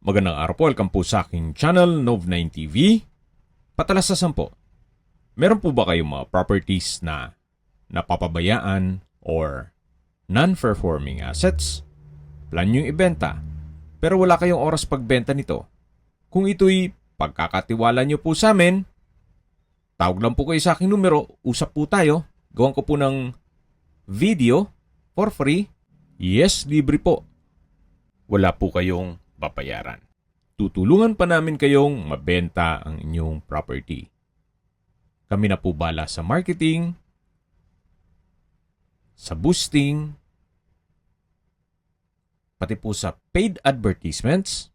Magandang araw po, welcome po sa aking channel, Nov9 TV. Patalasasan po, meron po ba kayong mga properties na napapabayaan or non-performing assets? Plan nyo ibenta, pero wala kayong oras pagbenta nito. Kung ito'y pagkakatiwala nyo po sa amin, tawag lang po kayo sa aking numero, usap po tayo, gawan ko po ng video for free. Yes, libre po. Wala po kayong babayaran. Tutulungan pa namin kayong mabenta ang inyong property. Kami na po bala sa marketing, sa boosting, pati po sa paid advertisements,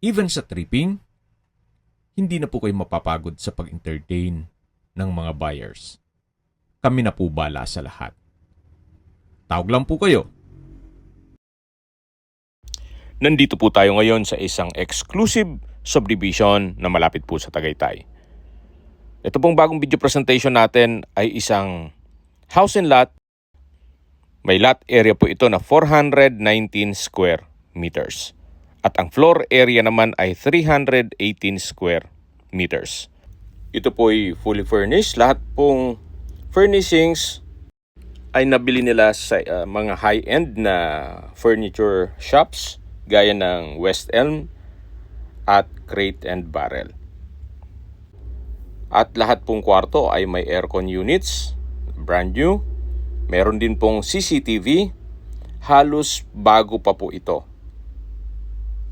even sa tripping. Hindi na po kayo mapapagod sa pag-entertain ng mga buyers. Kami na po bala sa lahat. Tawag lang po kayo. Nandito po tayo ngayon sa isang exclusive subdivision na malapit po sa Tagaytay. Ito pong bagong video presentation natin ay isang house and lot. May lot area po ito na 419 square meters. At ang floor area naman ay 318 square meters. Ito po ay fully furnished. Lahat pong furnishings ay nabili nila sa mga high-end na furniture shops gaya ng West Elm at Crate and Barrel. At lahat pong kwarto ay may aircon units, brand new. Meron din pong CCTV, halos bago pa po ito.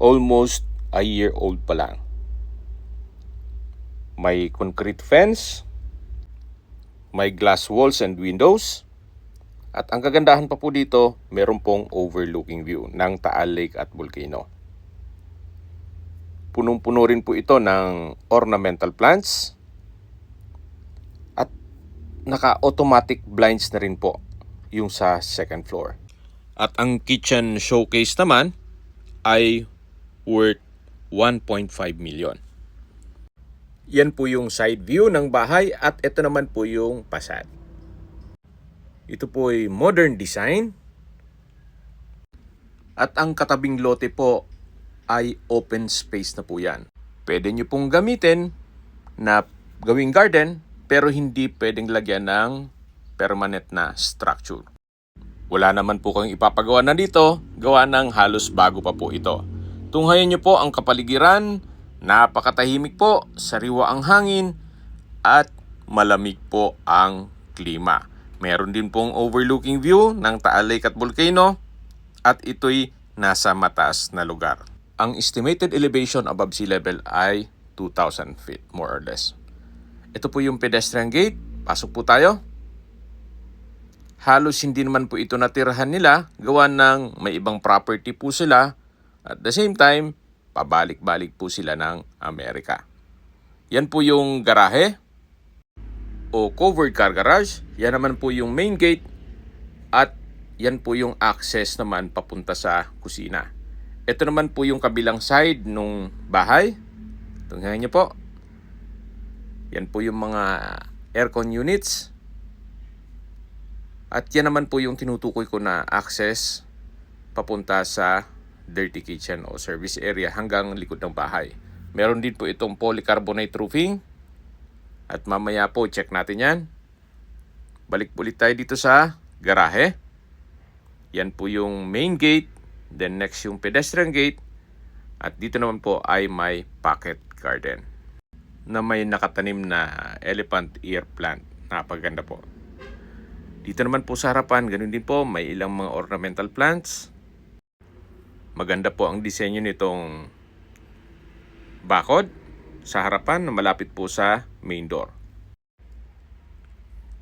Almost a year old pa lang. May concrete fence, may glass walls and windows. At ang kagandahan pa po dito, meron pong overlooking view ng Taal Lake at Volcano. Punong-puno rin po ito ng ornamental plants. At naka-automatic blinds na rin po yung sa second floor. At ang kitchen showcase naman ay worth 1.5 million. Yan po yung side view ng bahay at ito naman po yung facade. Ito po ay modern design. At ang katabing lote po ay open space na po yan. Pwede nyo pong gamitin na gawing garden pero hindi pwedeng lagyan ng permanent na structure. Wala naman po kayong ipapagawa na dito, gawa ng halos bago pa po ito. Tunghayan nyo po ang kapaligiran, napakatahimik po, sariwa ang hangin at malamig po ang klima. Meron din pong overlooking view ng Taal Lake at Volcano at ito'y nasa mataas na lugar. Ang estimated elevation above sea level ay 2,000 feet more or less. Ito po yung pedestrian gate. Pasok po tayo. Halos hindi naman po ito natirahan nila. Gawa ng may ibang property po sila. At the same time, pabalik-balik po sila ng Amerika. Yan po yung garahe o covered car garage. Yan naman po yung main gate at yan po yung access naman papunta sa kusina. Ito naman po yung kabilang side nung bahay. Tingnan niyo po. Yan po yung mga aircon units. At yan naman po yung tinutukoy ko na access papunta sa dirty kitchen o service area hanggang likod ng bahay. Meron din po itong polycarbonate roofing. At mamaya po, check natin yan. Balik ulit tayo dito sa garahe. Yan po yung main gate. Then next yung pedestrian gate. At dito naman po ay may pocket garden na may nakatanim na elephant ear plant. Napaganda po. Dito naman po sa harapan, ganun din po, may ilang mga ornamental plants. Maganda po ang disenyo nitong bakod sa harapan na malapit po sa main door.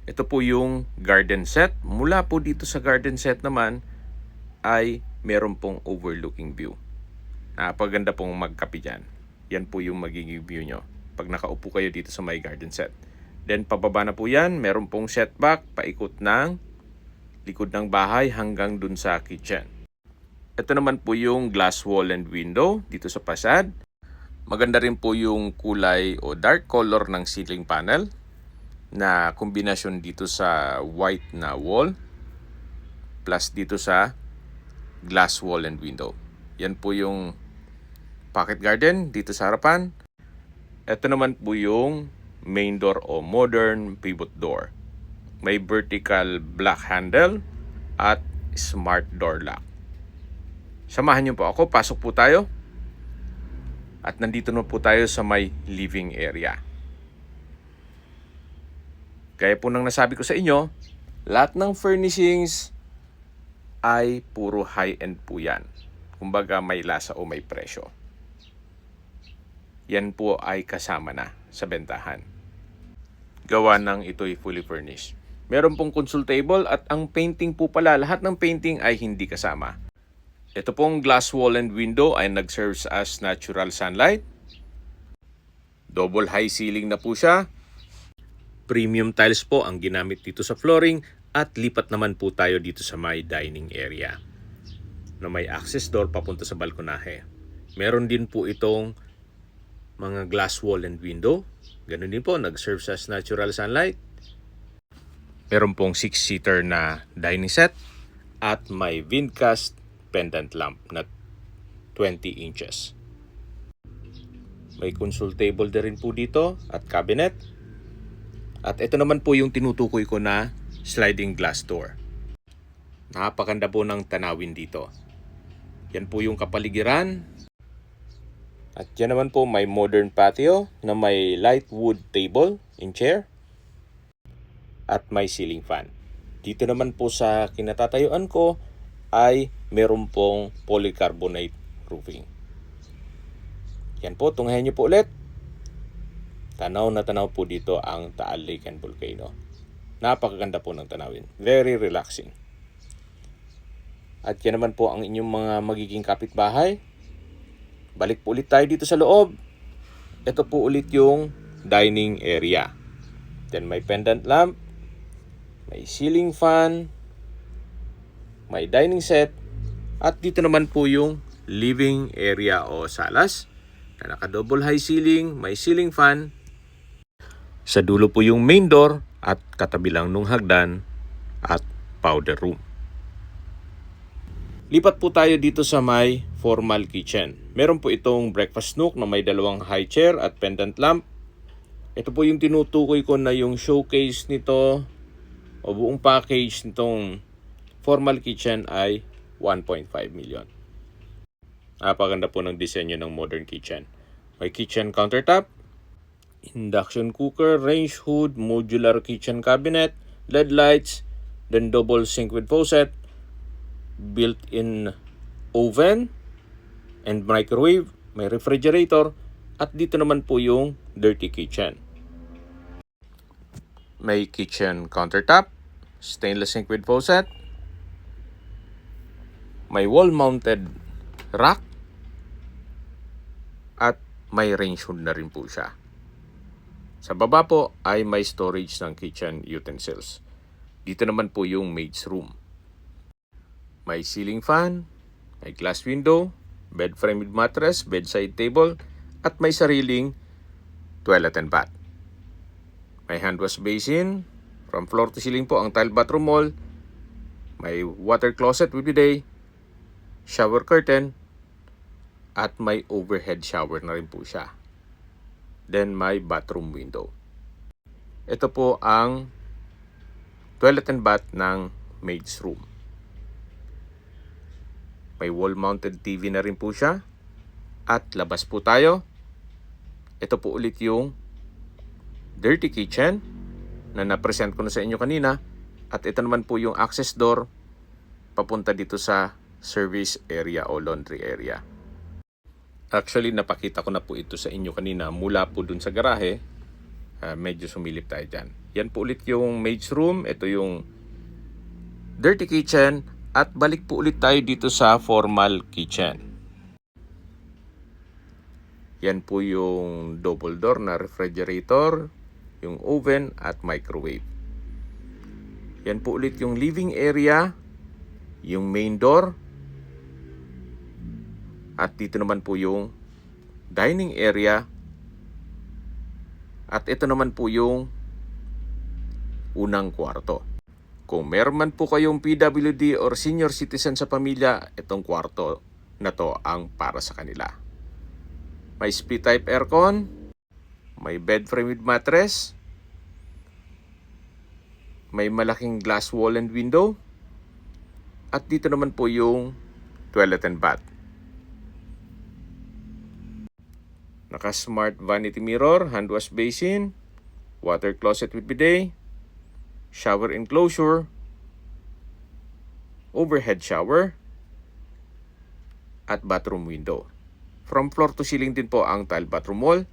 Ito po yung garden set. Mula po dito sa garden set naman ay meron pong overlooking view. Napaganda pong magkape dyan. Yan po yung magiging view nyo pag nakaupo kayo dito sa may garden set. Then pababa na po yan, meron pong setback paikot ng likod ng bahay hanggang dun sa kitchen. Ito naman po yung glass wall and window dito sa facade. Maganda rin po yung kulay o dark color ng ceiling panel na kombinasyon dito sa white na wall plus dito sa glass wall and window. Yan po yung pocket garden dito sa harapan. Ito naman po yung main door o modern pivot door. May vertical black handle at smart door lock. Samahan niyo po ako, pasok po tayo. At nandito na po tayo sa may living area. Gaya po nang nasabi ko sa inyo, lahat ng furnishings ay puro high-end po yan. Kumbaga may lasa o may presyo. Yan po ay kasama na sa bentahan. Gawa ng ito'y fully furnished. Meron pong console table at ang painting po pala, lahat ng painting ay hindi kasama. Ito pong glass wall and window ay nag-serves as natural sunlight. Double high ceiling na po siya. Premium tiles po ang ginamit dito sa flooring at lipat naman po tayo dito sa my dining area na may access door papunta sa balkonahe. Meron din po itong mga glass wall and window. Ganun din po, nag-serves as natural sunlight. Meron pong 6-seater na dining set at may Vindcast pendant lamp na 20 inches. May console table din rin po dito at cabinet. At ito naman po yung tinutukoy ko na sliding glass door. Napakaganda po ng tanawin dito. Yan po yung kapaligiran. At yan naman po may modern patio na may light wood table and chair. At may ceiling fan. Dito naman po sa kinatatayuan ko ay meron pong polycarbonate roofing. Yan po, tunghayan nyo po ulit. Tanaw na tanaw po dito ang Taal Lake and Volcano. Napakaganda po ng tanawin. Very relaxing. At yan naman po ang inyong mga magiging kapitbahay. Balik po ulit tayo dito sa loob. Ito po ulit yung dining area. Then may pendant lamp. May ceiling fan. May dining set. At dito naman po yung living area o salas na naka-double high ceiling, may ceiling fan. Sa dulo po yung main door at katabi lang nung hagdan at powder room. Lipat po tayo dito sa may formal kitchen. Meron po itong breakfast nook na may dalawang high chair at pendant lamp. Ito po yung tinutukoy ko na yung showcase nito o buong package nitong formal kitchen ay 1.5 million. Napaganda po ng disenyo ng modern kitchen. May kitchen countertop, induction cooker, range hood, modular kitchen cabinet, LED lights, then double sink with faucet, built-in oven and microwave, may refrigerator, at dito naman po yung dirty kitchen. May kitchen countertop, stainless sink with faucet, may wall-mounted rack, at may range hood na rin po siya. Sa baba po ay may storage ng kitchen utensils. Dito naman po yung maid's room. May ceiling fan, may glass window, bed frame with mattress, bedside table, at may sariling toilet and bath. May hand wash basin, from floor to ceiling po ang tile bathroom wall. May water closet with bidet, shower curtain, at may overhead shower na rin po siya. Then may bathroom window. Ito po ang toilet and bath ng maid's room. May wall-mounted TV na rin po siya. At labas po tayo. Ito po ulit yung dirty kitchen na na-present ko na sa inyo kanina. At ito naman po yung access door papunta dito sa service area o laundry area. Actually, napakita ko na po ito sa inyo kanina mula po dun sa garahe. Medyo sumilip tayo dyan. Yan po ulit yung maid's room. Ito yung dirty kitchen. At balik po ulit tayo dito sa formal kitchen. Yan po yung double door na refrigerator, yung oven at microwave. Yan po ulit yung living area, yung main door, at dito naman po yung dining area. At ito naman po yung unang kwarto. Kung meron man po kayong PWD or senior citizen sa pamilya, itong kwarto na to ang para sa kanila. May split type aircon, may bed frame with mattress, may malaking glass wall and window, at dito naman po yung toilet and bath. Naka-smart vanity mirror, hand wash basin, water closet with bidet, shower enclosure, overhead shower, at bathroom window. From floor to ceiling din po ang tile bathroom wall,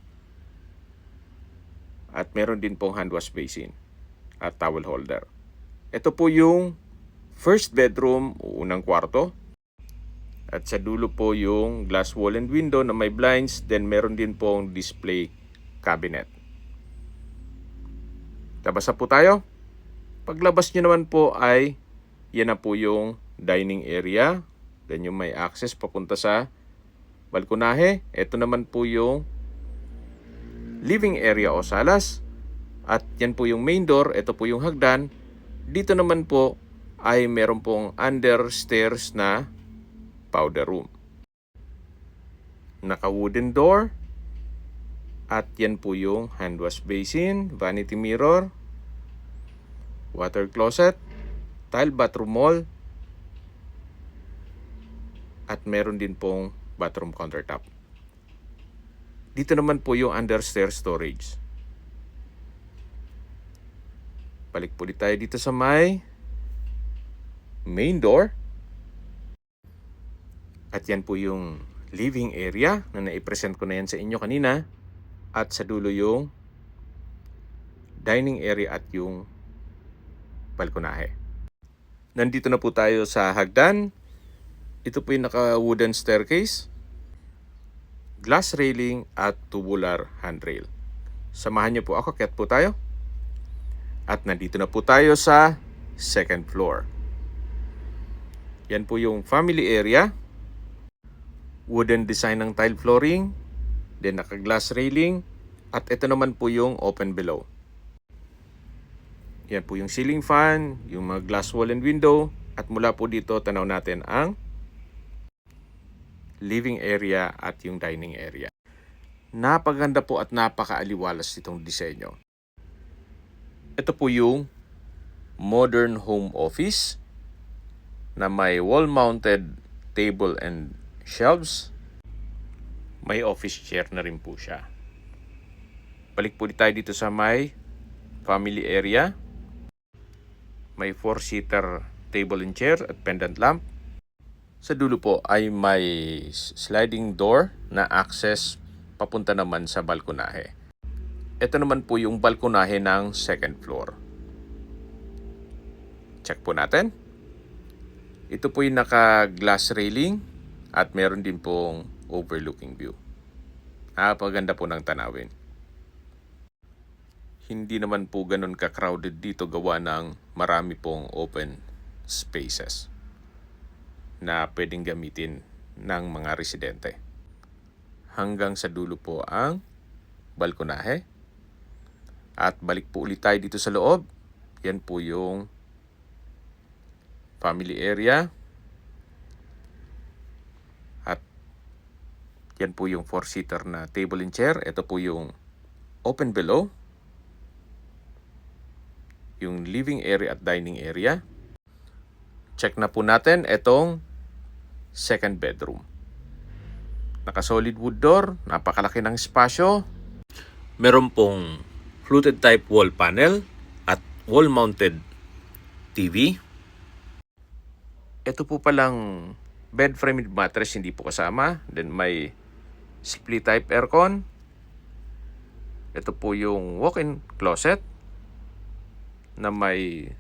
at meron din pong hand wash basin at towel holder. Ito po yung first bedroom o unang kwarto. At sa dulo po yung glass wall and window na may blinds. Then meron din pong display cabinet. Labas na po tayo. Paglabas nyo naman po ay yan na po yung dining area. Then yung may access papunta sa balkonahe. Ito naman po yung living area o salas. At yan po yung main door. Ito po yung hagdan. Dito naman po ay meron pong under stairs na powder room. Naka-wooden door. At yan po yung hand wash basin, vanity mirror, water closet, tile bathroom wall, at meron din pong bathroom countertop. Dito naman po yung under stairs storage. Balik po tayo dito sa may main door. At yan po yung living area na naipresent ko na yan sa inyo kanina. At sa dulo yung dining area at yung balkonahe. Nandito na po tayo sa hagdan. Ito po yung naka-wooden staircase, glass railing at tubular handrail. Samahan niyo po ako, akyat po tayo. At nandito na po tayo sa second floor. Yan po yung family area. Wooden design ng tile flooring, then naka-glass railing, at ito naman po yung open below. Yan po yung ceiling fan, yung mga glass wall and window, at mula po dito tanaw natin ang living area at yung dining area. Napaganda po at napakaaliwalas itong disenyo. Ito po yung modern home office na may wall-mounted table and shelves. May office chair na rin po siya. Balik po tayo dito sa may family area. May 4-seater table and chair at pendant lamp. Sa dulo po ay may sliding door na access papunta naman sa balkonahe. Ito naman po yung balkonahe ng second floor. Check po natin. Ito po yung naka-glass railing at meron din pong overlooking view. Napaganda po ng tanawin. Hindi naman po ganun ka-crowded dito gawa ng marami pong open spaces na pwedeng gamitin ng mga residente. Hanggang sa dulo po ang balkonahe. At balik po ulit tayo dito sa loob. Yan po yung family area. At yan po yung 4-seater na table and chair. Ito po yung open below. Yung living area at dining area. Check na po natin itong second bedroom. Naka-solid wood door. Napakalaki ng espasyo. Meron pong fluted type wall panel at wall-mounted TV. Ito po palang bed frame with mattress, hindi po kasama. Then may split type aircon. Ito po yung walk-in closet na may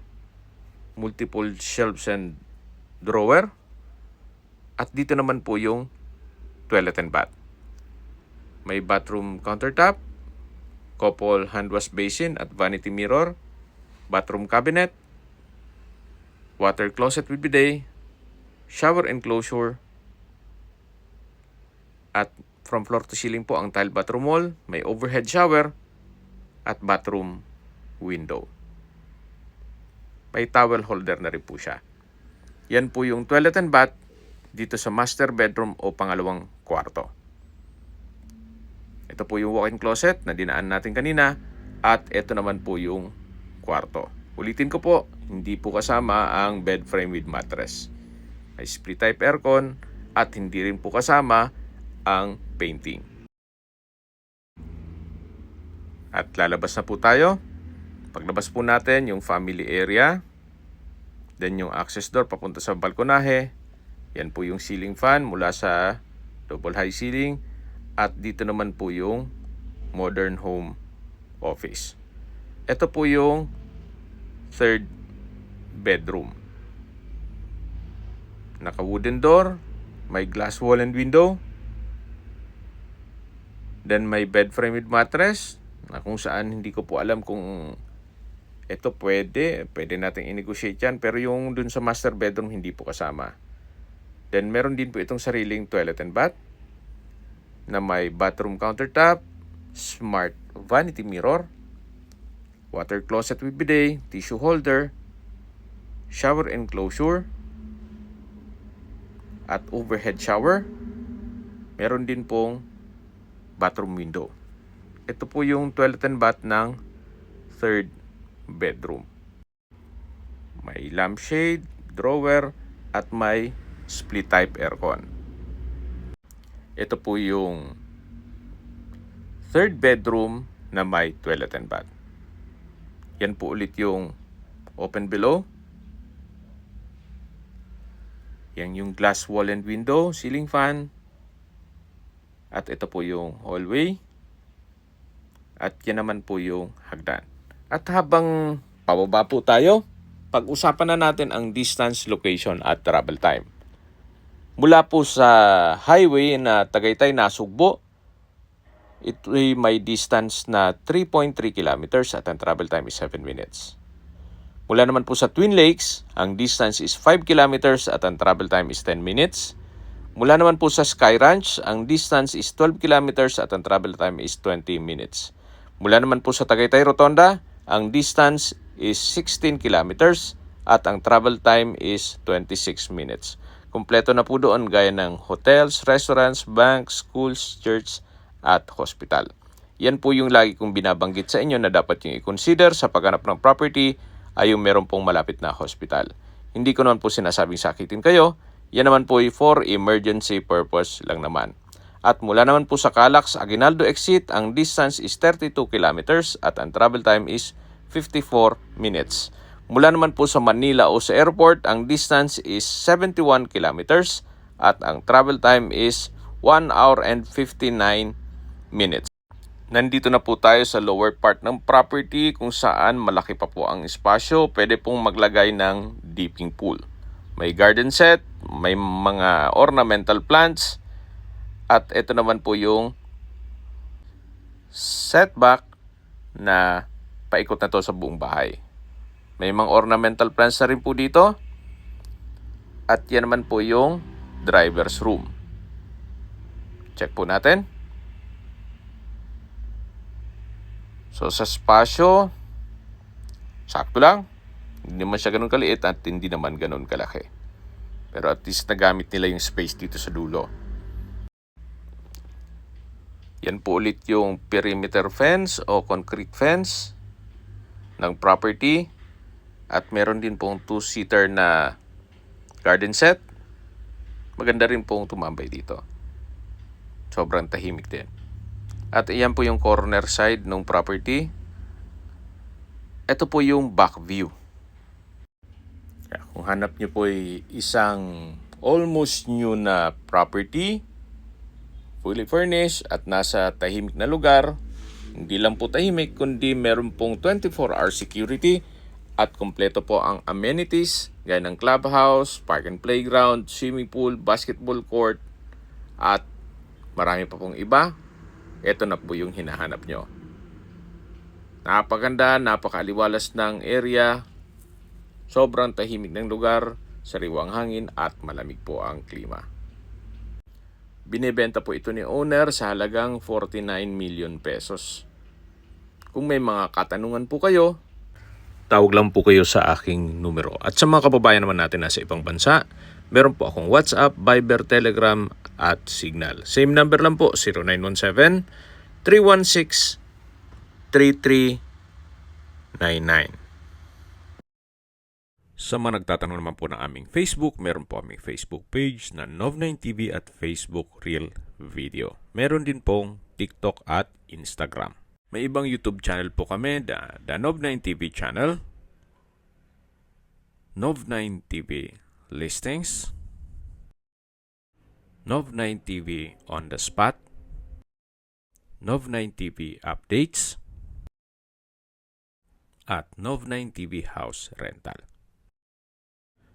multiple shelves and drawer. At dito naman po yung toilet and bath. May bathroom countertop, couple hand wash basin at vanity mirror, bathroom cabinet, water closet with bidet, shower enclosure, at from floor to ceiling po ang tile bathroom wall, may overhead shower, at bathroom window. May towel holder na rin po siya. Yan po yung toilet and bath dito sa master bedroom o pangalawang kwarto. Ito po yung walk-in closet na dinaan natin kanina at ito naman po yung kwarto. Ulitin ko po, hindi po kasama ang bed frame with mattress. May split type aircon at hindi rin po kasama ang painting. At lalabas na po tayo. Paglabas po natin yung family area, then yung access door papunta sa balkonahe. Yan po yung ceiling fan mula sa double high ceiling. At dito naman po yung modern home office. Ito po yung third bedroom. Naka wooden door, may glass wall and window. Then may bed frame with mattress na kung saan hindi ko po alam kung ito pwede nating i-negotiate yan, pero yung dun sa master bedroom hindi po kasama. Then meron din po itong sariling toilet and bath na may bathroom countertop, smart vanity mirror, water closet with bidet, tissue holder, shower enclosure, at overhead shower. Meron din pong bathroom window. Ito po yung toilet and bath ng third bedroom. May lampshade, drawer, at may split type aircon. Ito po yung third bedroom na may toilet and bath. Yan po ulit yung open below. Yan yung glass wall and window, ceiling fan. At ito po yung hallway. At yan naman po yung hagdan. At habang pababa po tayo, pag-usapan na natin ang distance, location at travel time. Mula po sa highway na Tagaytay Nasugbo, ito ay may distance na 3.3 kilometers at ang travel time is 7 minutes. Mula naman po sa Twin Lakes, ang distance is 5 kilometers at ang travel time is 10 minutes. Mula naman po sa Sky Ranch, ang distance is 12 kilometers at ang travel time is 20 minutes. Mula naman po sa Tagaytay Rotonda, ang distance is 16 kilometers at ang travel time is 26 minutes. Kumpleto na po doon gaya ng hotels, restaurants, banks, schools, church at hospital. Yan po yung lagi kong binabanggit sa inyo na dapat yung i-consider sa paghanap ng property ay yung meron pong malapit na hospital. Hindi ko naman po sinasabing sakitin kayo. Yan naman po ay for emergency purpose lang naman. At mula naman po sa Calax, Aguinaldo exit, ang distance is 32 kilometers at ang travel time is 54 minutes. Mula naman po sa Manila o sa airport, ang distance is 71 kilometers at ang travel time is 1 hour and 59 minutes. Nandito na po tayo sa lower part ng property kung saan malaki pa po ang espasyo. Pwede pong maglagay ng dipping pool. May garden set, may mga ornamental plants, at ito naman po yung setback na paikot na to sa buong bahay. May mga ornamental plants na rin po dito. At yan naman po yung driver's room. Check po natin. So sa spasyo, sakto lang. Hindi naman siya ganun kaliit at hindi naman ganun kalaki. Pero at least nagamit nila yung space dito sa dulo. Yan po ulit yung perimeter fence o concrete fence ng property. At meron din pong 2-seater na garden set. Maganda rin pong tumambay dito. Sobrang tahimik din. At iyan po yung corner side ng property. Ito po yung back view. Kung hanap nyo po ay isang almost new na property, fully furnished at nasa tahimik na lugar, hindi lang po tahimik kundi meron pong 24-hour security at kompleto po ang amenities gaya ng clubhouse, park and playground, swimming pool, basketball court at marami pa pong iba. Ito na po yung hinahanap nyo. Napakaganda, napakaliwalas ng area, sobrang tahimik ng lugar, sariwang hangin at malamig po ang klima. Binebenta po ito ni owner sa halagang 49 million pesos. Kung may mga katanungan po kayo, tawag lang po kayo sa aking numero. At sa mga kababayan naman natin nasa ibang bansa, Meron po akong WhatsApp, Viber, Telegram at Signal. Same number lang po, 0917-316-3399. Sa mga nagtatanong naman po ng aming Facebook, meron po aming Facebook page na Nov9TV at Facebook Real Video. Meron din pong TikTok at Instagram. May ibang YouTube channel po kami, the Nov9TV channel, Nov9TV Listings, Nov9TV On The Spot, Nov9TV Updates, at Nov9TV House Rental.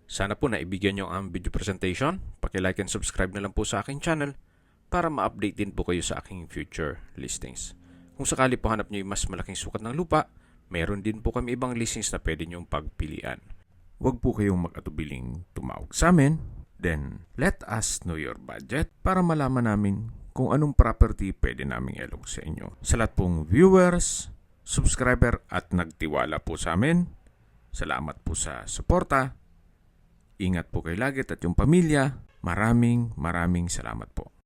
Sana po naibigyan nyo ang video presentation. Paki-like and subscribe na lang po sa aking channel para ma-update din po kayo sa aking future listings. Kung sakali po hanap nyo yung mas malaking sukat ng lupa, meron din po kami ibang listings na pwede nyong pagpilian. Huwag po kayong mag-atubiling tumawag sa amin. Then, let us know your budget para malaman namin kung anong property pwede naming ilog sa inyo. Sa lahat pong viewers, subscriber at nagtiwala po sa amin, salamat po sa suporta. Ingat po kayo lagi at yung pamilya. Maraming salamat po.